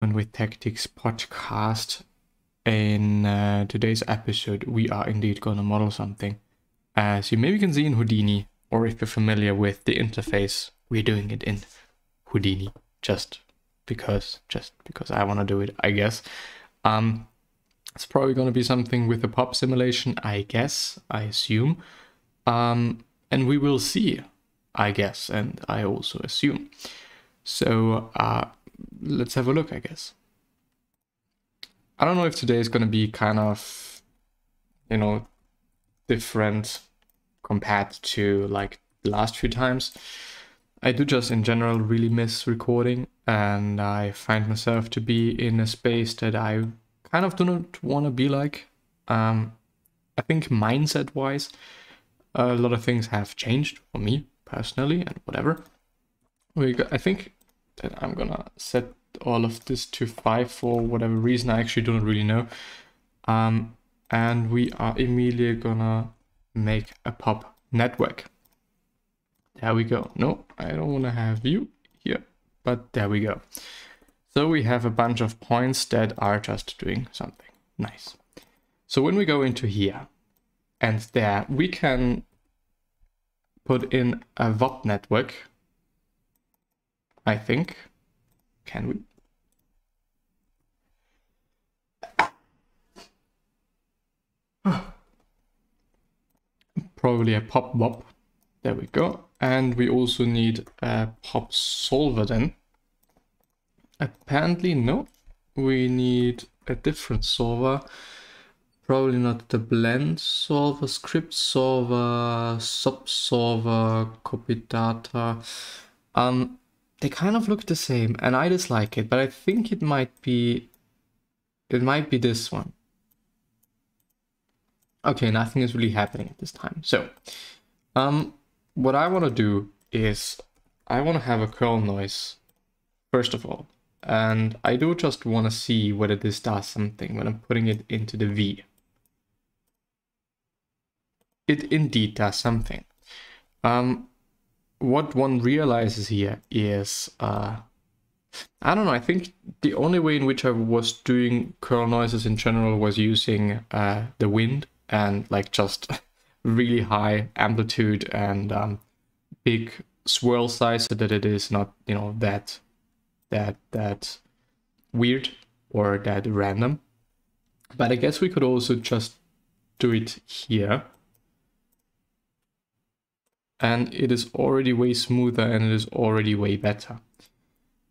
with Tactics podcast. In today's episode, we are indeed going to model something. As you maybe can see in Houdini, or if you're familiar with the interface, we're doing it in Houdini, just because I want to do it, I guess. It's probably going to be something with a pop simulation, I guess, I assume. And we will see, I guess, and I also assume. So let's have a look, I guess. I don't know if today is going to be kind of, different compared to like the last few times. I do just in general really miss recording, and I find myself to be in a space that I kind of do not want to be like. I think mindset wise, a lot of things have changed for me personally and whatever. I think that I'm gonna set all of this to 5 for whatever reason. I actually don't really know. And we are immediately gonna make a pop network. There we go. No, I don't want to have you here, but there we go. So we have a bunch of points that are just doing something nice. So when we go into here and there, we can put in a WOP network, I think. Can we? Probably a pop WOP. There we go. And we also need a pop solver then. Apparently, no. We need a different solver. Probably not the blend solver, script solver, sub solver, copy data. They kind of look the same and I dislike it, but I think it might be this one. Okay, nothing is really happening at this time. So, what I want to do is I want to have a curl noise, first of all. And I do just want to see whether this does something when I'm putting it into the V. It indeed does something. What one realizes here is, I don't know, I think the only way in which I was doing curl noises in general was using the wind and like just really high amplitude and big swirl size so that it is not, that weird or that random. But I guess we could also just do it here. And it is already way smoother and it is already way better.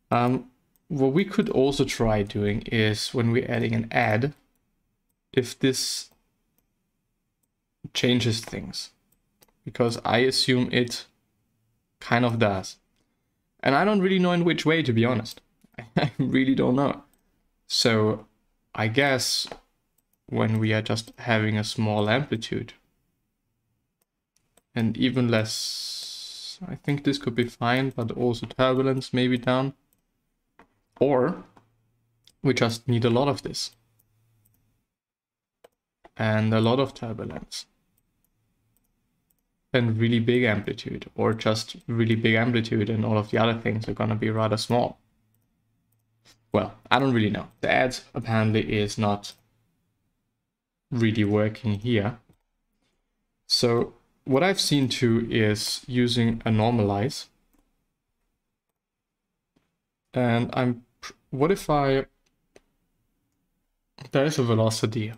What we could also try doing is when we're adding an add, if this changes things, because I assume it kind of does. And I don't really know in which way, to be honest. I really don't know. So I guess when we are just having a small amplitude, and even less, I think this could be fine, but also turbulence maybe down. Or we just need a lot of this. And a lot of turbulence. And really big amplitude, or just really big amplitude, and all of the other things are gonna be rather small. Well, I don't really know. The add apparently is not really working here. So what I've seen too is using a normalize. And what if there is a velocity.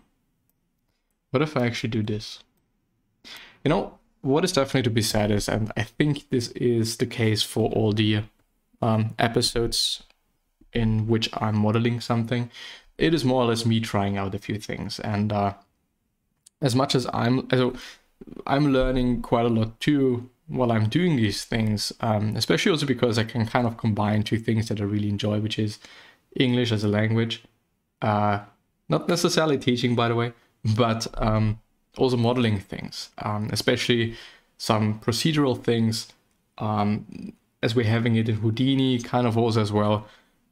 What if I actually do this? What is definitely to be said is, and I think this is the case for all the episodes in which I'm modeling something, it is more or less me trying out a few things. And as much as I'm learning quite a lot too while I'm doing these things, especially also because I can kind of combine two things that I really enjoy, which is English as a language. Not necessarily teaching, by the way, but also modeling things, especially some procedural things, as we're having it in Houdini, kind of also as well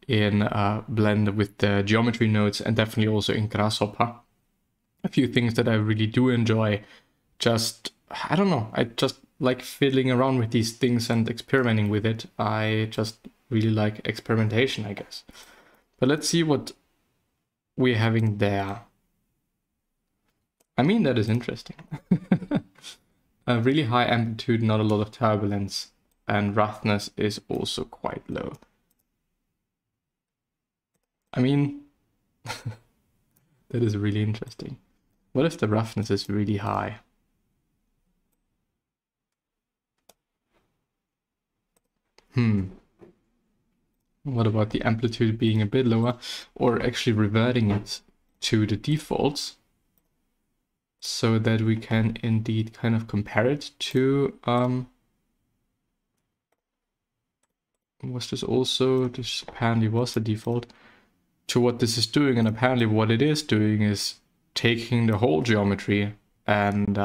in Blend with the geometry nodes, and definitely also in Grasshopper. A few things that I really do enjoy. I don't know, I just like fiddling around with these things and experimenting with it. I just really like experimentation, I guess. But let's see what we're having there. I mean, that is interesting. A really high amplitude, not a lot of turbulence, and roughness is also quite low. I mean, that is really interesting. What if the roughness is really high? What about the amplitude being a bit lower, or actually reverting it to the defaults so that we can indeed kind of compare it to was this also, this apparently was the default, to what this is doing, and apparently what it is doing is taking the whole geometry and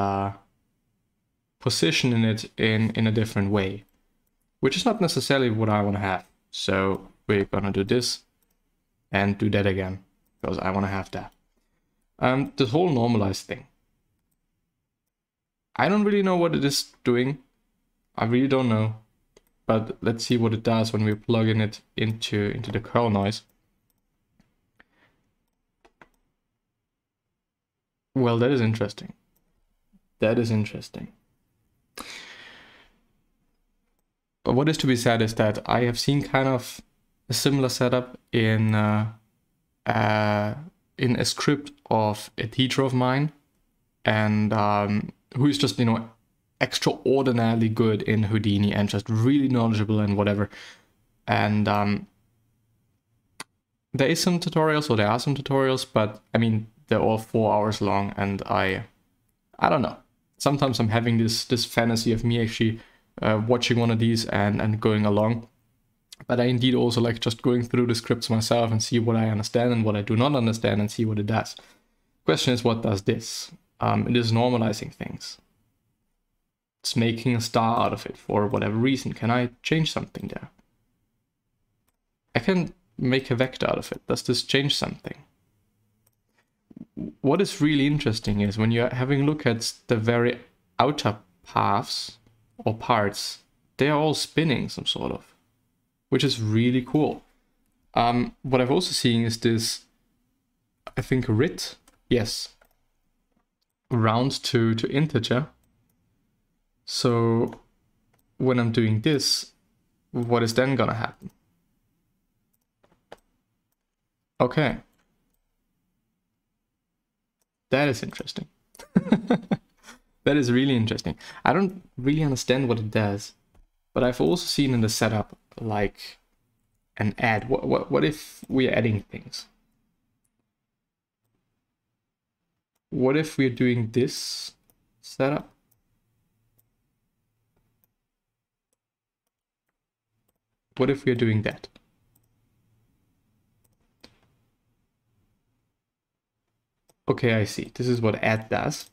positioning it in a different way, which is not necessarily what I want to have. So we're gonna do this and do that again, because I want to have that. The whole normalized thing, I don't really know what it is doing. I really don't know. But let's see what it does when we plug in it into the curl noise. Well, that is interesting. That is interesting. But what is to be said is that I have seen kind of a similar setup in a script of a teacher of mine, and who is just, you know, extraordinarily good in Houdini and just really knowledgeable and whatever. And there are some tutorials, but I mean, they're all 4 hours long, and I don't know. Sometimes I'm having this fantasy of me actually watching one of these and going along. But I indeed also like just going through the scripts myself and see what I understand and what I do not understand and see what it does. Question is, what does this? It is normalizing things. It's making a star out of it for whatever reason. Can I change something there? I can make a vector out of it. Does this change something? What is really interesting is when you're having a look at the very outer paths or parts, they are all spinning some sort of, which is really cool. What I've also seen is this, I think, rit, yes, round to integer. So when I'm doing this, what is then gonna happen? Okay. That is interesting. That is really interesting. I don't really understand what it does, but I've also seen in the setup like an add. What if we're adding things? What if we're doing this setup? What if we're doing that? Okay, I see. This is what add does.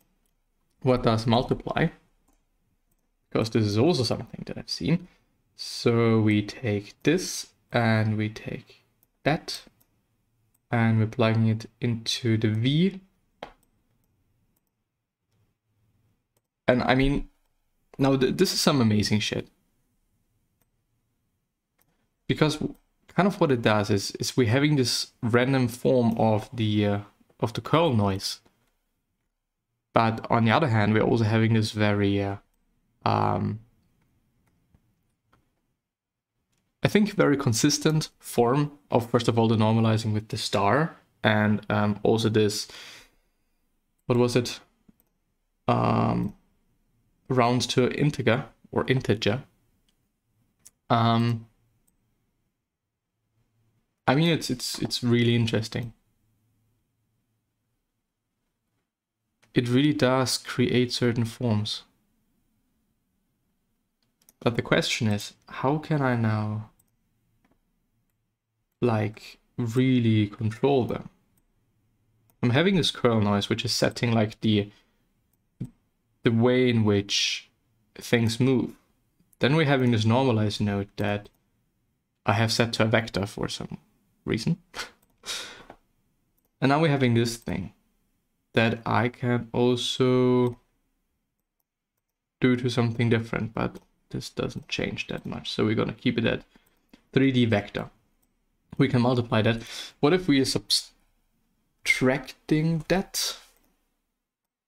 What does multiply? Because this is also something that I've seen. So we take this and we take that and we're plugging it into the V. And I mean, now this is some amazing shit. Because kind of what it does is we're having this random form of the curl noise. But on the other hand, we're also having this very, I think, very consistent form of, first of all, the normalizing with the star, and also this, what was it? Round to integer, or integer. I mean, it's really interesting. It really does create certain forms. But the question is, how can I now, like, really control them? I'm having this curl noise, which is setting like the way in which things move. Then we're having this normalize node that I have set to a vector for some reason. And now we're having this thing that I can also do to something different, but this doesn't change that much. So we're gonna keep it at 3D vector. we can multiply that. What if we are subtracting that?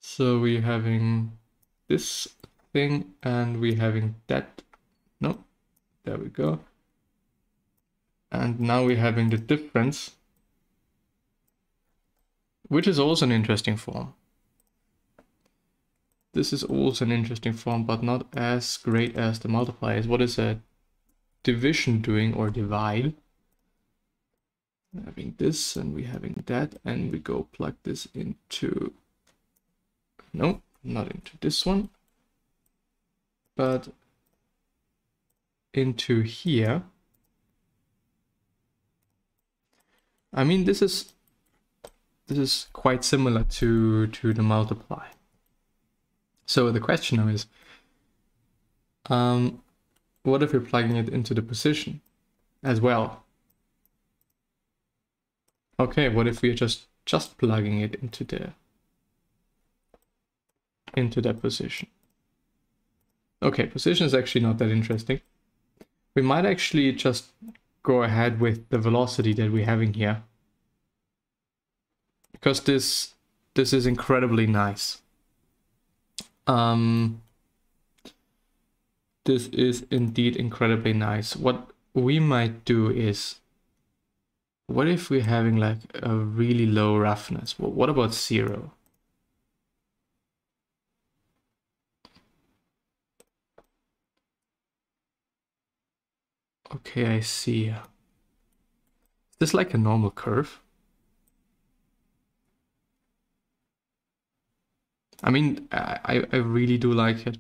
So we're having this thing and we're having that. No, there we go. And now we're having the difference, which is also an interesting form. This is also an interesting form, but not as great as the multipliers. What is a division doing, or divide? We're having this and we're having that, and we go plug this into, no, not into this one, but into here. I mean, this is quite similar to the multiply. So the question now is, what if we're plugging it into the position as well? Okay, what if we're just plugging it into that position? Okay, position is actually not that interesting. We might actually just go ahead with the velocity that we're having here, because this is incredibly nice. This is indeed incredibly nice. What we might do is, what if we're having like a really low roughness? Well, what about 0? Okay, I see. Is this like a normal curve? I mean, I really do like it.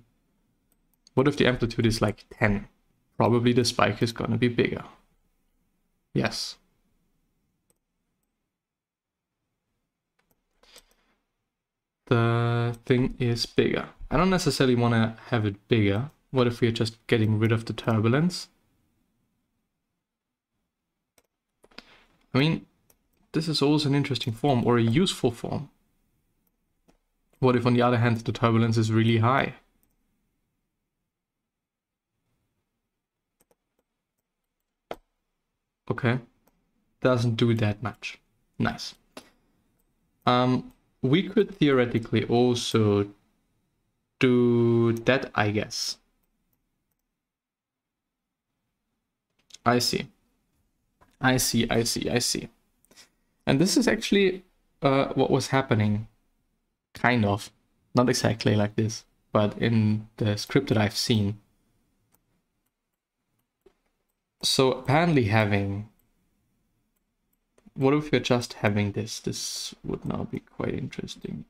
What if the amplitude is like 10? Probably the spike is gonna be bigger. Yes. The thing is bigger. I don't necessarily want to have it bigger. What if we're just getting rid of the turbulence? I mean, this is also an interesting form, or a useful form. What if, on the other hand, the turbulence is really high? Okay, doesn't do that much. Nice. We could theoretically also do that, I guess. I see. I see. And this is actually what was happening, kind of. Not exactly like this, but in the script that I've seen. So apparently having... What if we're just having this? This would now be quite interesting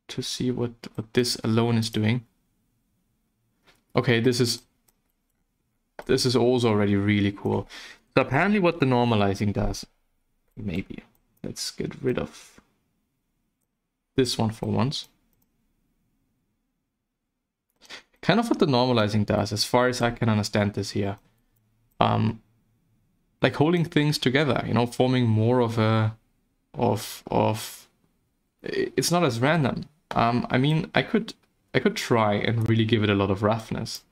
to see what this alone is doing. Okay, this is also already really cool. So apparently what the normalizing does, maybe, let's get rid of this one for once. Kind of what the normalizing does, as far as I can understand this here, like holding things together, you know, forming more of a, it's not as random. I mean, I could try and really give it a lot of roughness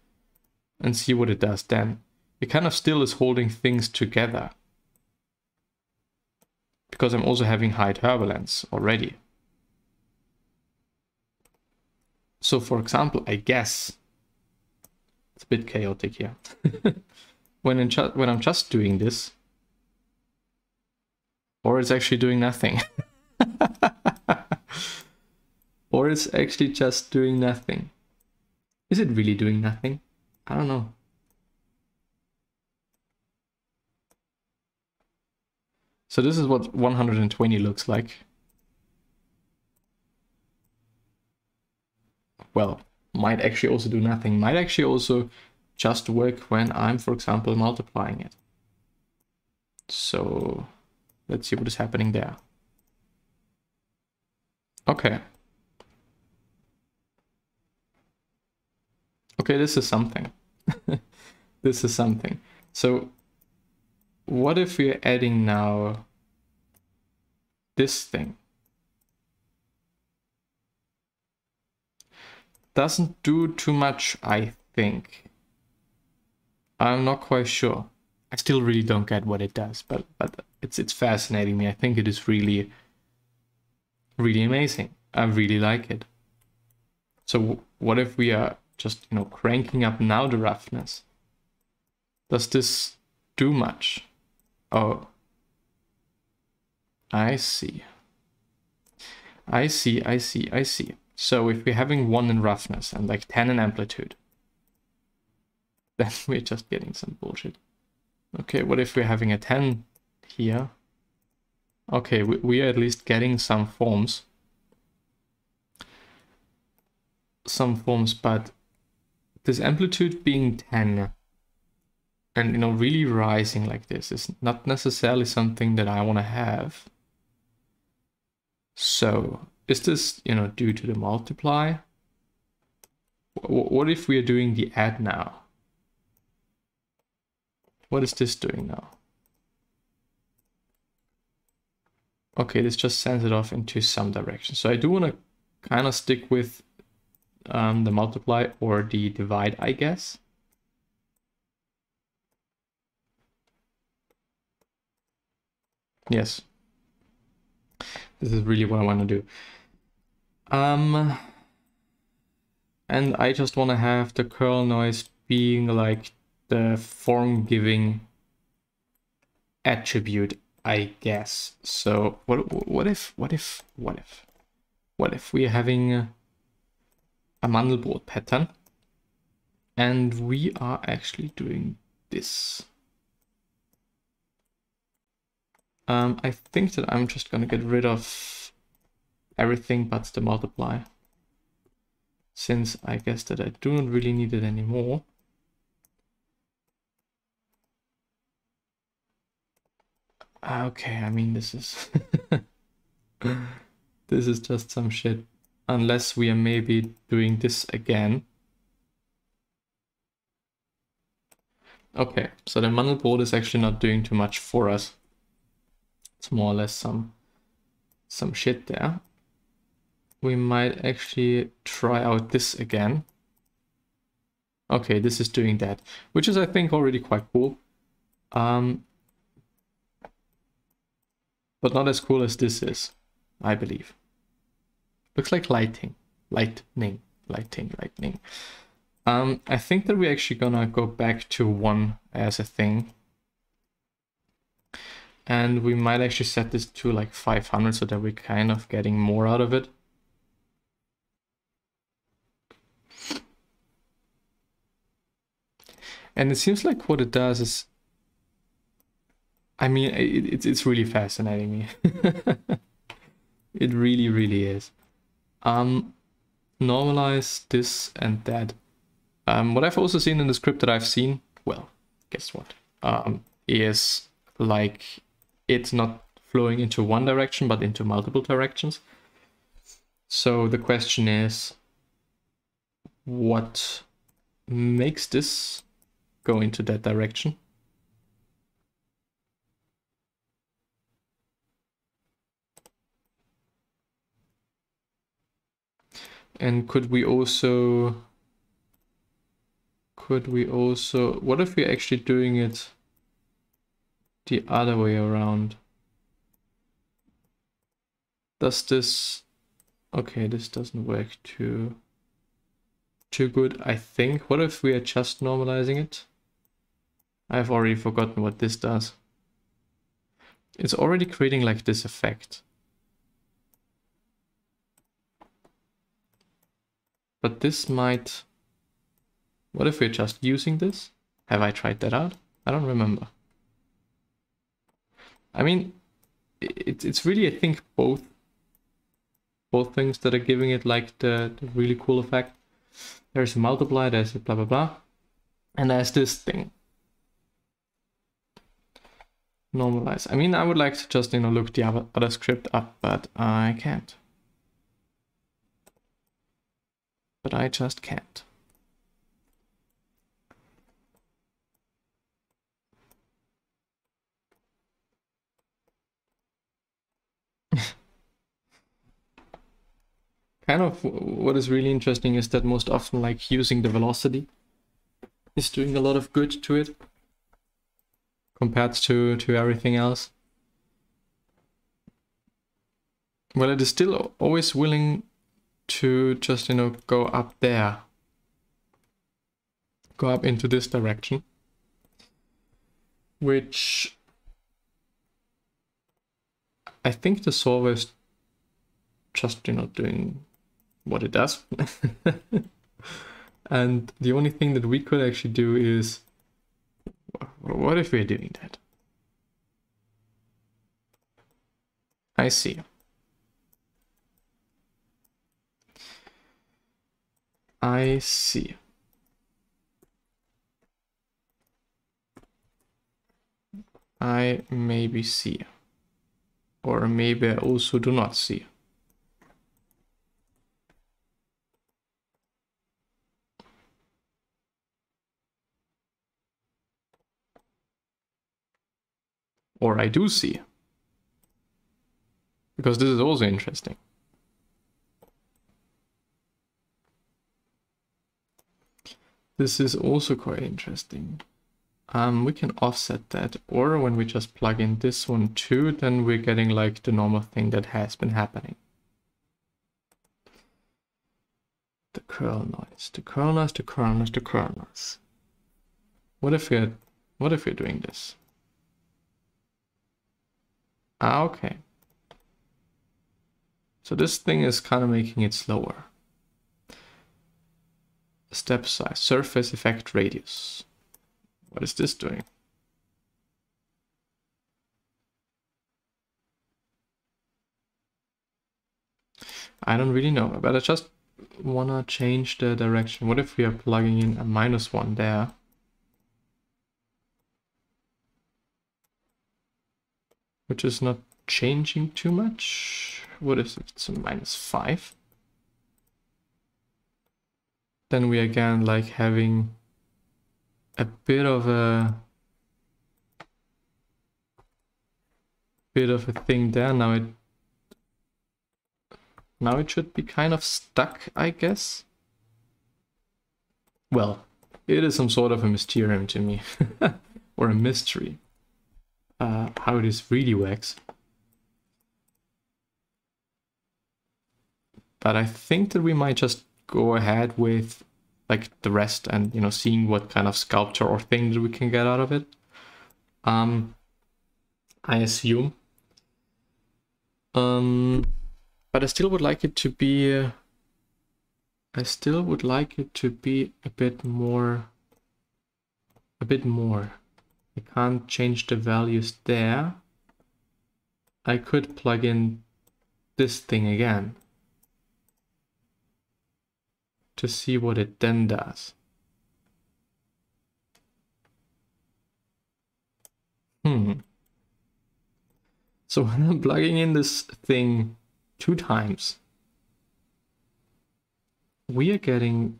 and see what it does then. It kind of still is holding things together, because I'm also having high turbulence already. So for example, I guess it's a bit chaotic here. when I'm just doing this, or it's actually doing nothing. Or it's actually just doing nothing. Is it really doing nothing? I don't know. So this is what 120 looks like. Well, might actually also do nothing. Might actually also just work when I'm, for example, multiplying it. So let's see what is happening there. Okay. Okay, this is something. This is something. So what if we're adding now this thing? Doesn't do too much, I think. I'm not quite sure. I still really don't get what it does, but it's fascinating me. I think it is really, really amazing. I really like it. So what if we are just, you know, cranking up now the roughness? Does this do much? Oh, I see. I see. So if we're having 1 in roughness and like 10 in amplitude, then we're just getting some bullshit. Okay, what if we're having a 10 here? Okay, we are at least getting some forms. But this amplitude being 10 and, you know, really rising like this is not necessarily something that I want to have. So is this, you know, due to the multiply? What if we are doing the add now? What is this doing now? Okay, this just sends it off into some direction. So I do want to kind of stick with the multiply or the divide, I guess. Yes. This is really what I want to do. And I just want to have the curl noise being like the form-giving attribute, I guess. So what if we're having a Mandelbrot pattern and we are actually doing this? I think that I'm just gonna get rid of everything but the multiply, since I guess that I do not really need it anymore. Okay, I mean, this is this is just some shit, unless we are maybe doing this again. Okay, so the Mandelbrot is actually not doing too much for us. It's more or less some shit there. We might actually try out this again. Okay, this is doing that, which is, I think, already quite cool. But not as cool as this is, I believe. Looks like lightning. I think that we're actually gonna go back to 1 as a thing. And we might actually set this to like 500 so that we're kind of getting more out of it. And it seems like what it does is, I mean, it's really fascinating me. It really, really is. Normalize this and that. What I've also seen in the script that I've seen, well, guess what? Is like it's not flowing into one direction, but into multiple directions. So the question is, what makes this go into that direction? And could we also, what if we're actually doing it the other way around? Does this, okay, this doesn't work too good, I think. What if we are just normalizing it? I've already forgotten what this does. It's already creating like this effect. But this might, what if we're just using this? Have I tried that out? I don't remember. I mean, it's really, I think, both things that are giving it like the really cool effect. There's a multiply, there's a blah blah blah, and there's this thing. Normalize. I mean, I would like to just, you know, look the other script up, but I can't. But I just can't. Kind of what is really interesting is that most often, like, using the velocity is doing a lot of good to it. compared to everything else. Well, it is still always willing to just, you know, go up there. Go up into this direction. Which I think the solver is just, you know, doing what it does. And the only thing that we could actually do is, what if we're doing that? I see. I see. I maybe see. Or maybe I also do not see. Or I do see. Because this is also interesting. This is also quite interesting. We can offset that, or when we just plug in this one too, then we're getting like the normal thing that has been happening. The curl noise, the curl noise, the curl noise, the curl noise. What if we're doing this? Ah, okay. So this thing is kind of making it slower. Step size, surface effect radius. What is this doing? I don't really know, but I just wanna change the direction. What if we are plugging in a -1 there? Which is not changing too much. What if it's a -5? Then we again like having a bit of a thing there. Now it should be kind of stuck, I guess. Well, it is some sort of a mysterium to me. Or a mystery. How this really works. But I think that we might just go ahead with like the rest and, you know, seeing what kind of sculpture or thing that we can get out of it. I assume. But I still would like it to be a bit more. I can't change the values there. I could plug in this thing again to see what it then does. So when I'm plugging in this thing 2 times, we are getting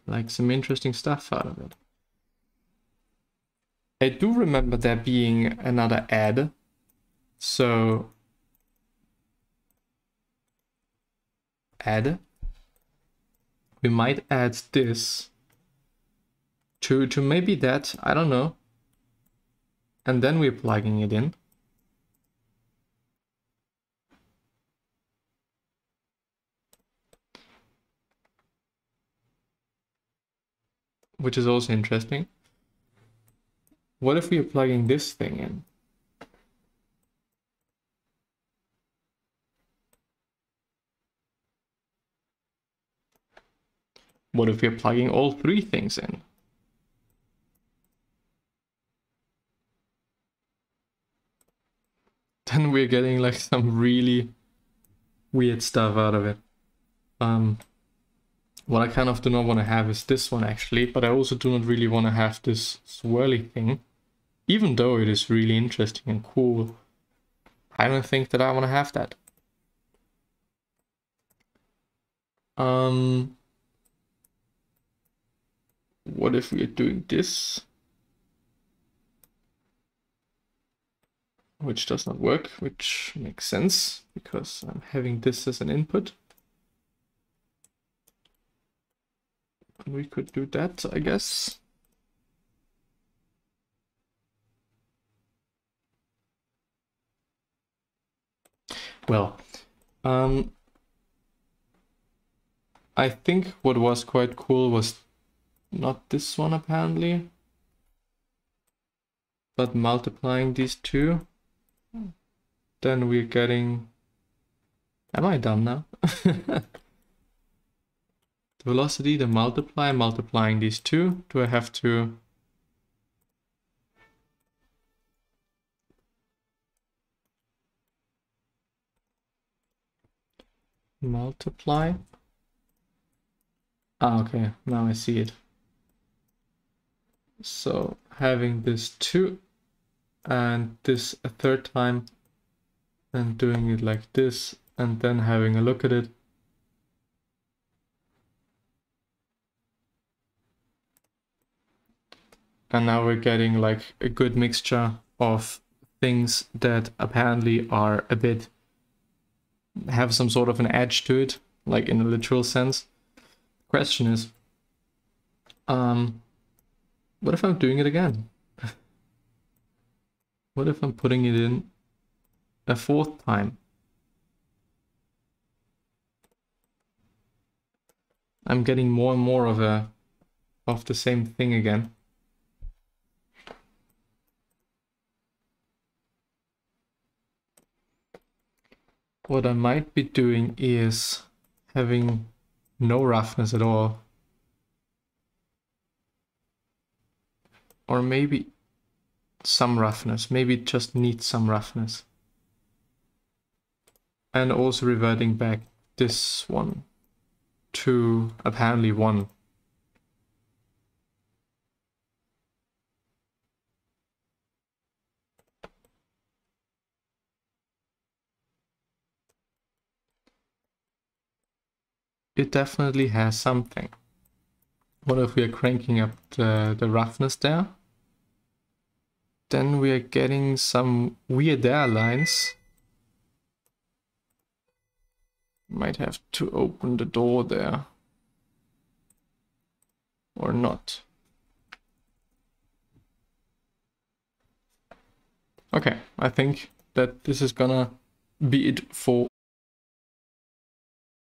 like some interesting stuff out of it. I do remember there being another add. So add. We might add this to maybe that, I don't know. And then we're plugging it in. Which is also interesting. What if we are plugging this thing in? What if we're plugging all 3 things in? Then we're getting like some really weird stuff out of it. What I kind of do not want to have is this one actually, but I also do not really want to have this swirly thing. Even though it is really interesting and cool, I don't think that I want to have that. What if we are doing this? Which does not work, which makes sense, because I'm having this as an input. We could do that, I guess. Well, I think what was quite cool was not this one apparently, but multiplying these two. Then we're getting... Am I done now? The velocity, the multiply, multiplying these two. Do I have to... multiply? Ah, okay, now I see it. So having this 2 and this a third time and doing it like this and then having a look at it. And now we're getting like a good mixture of things that apparently are a bit, have some sort of an edge to it, like in a literal sense. Question is, what if I'm doing it again? What if I'm putting it in a fourth time? I'm getting more and more of the same thing again. What I might be doing is having no roughness at all. Or maybe some roughness. Maybe it just needs some roughness. And also reverting back this one to apparently 1. It definitely has something. What if we are cranking up the roughness there? Then we are getting some weird airlines. Might have to open the door there. Or not. Okay, I think that this is gonna be it for